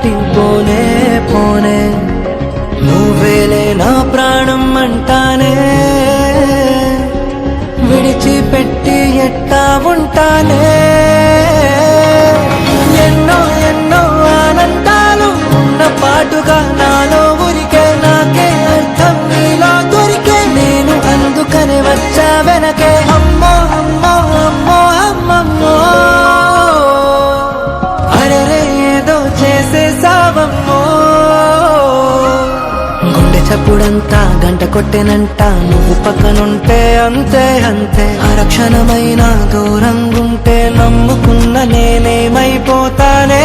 దాటి పోనే పోనే నువ్వేలే నా ప్రాణం అంటానే విడిచిపెట్టి ఎట్టా ఉంటానే ఎన్నో ఎన్నో ఆనందాలు ఉన్న పాటుగా నాలో ఊరికే నాకే అర్థం నీలో దొరికే నేను అందుకనే వచ్చా వెనకే అమ్మో అమ్మో అమ్మో అమ్మమ్మో అరెరే ఏదో చేసేసావమ్మో గుండె చప్పుడంతా గంట కొట్టెనంట నువ్వు పక్కనుంటే అంతే అంతే అరక్షణమైన దూరంగుంటే నమ్ముకున్న నేనేమైపోతానే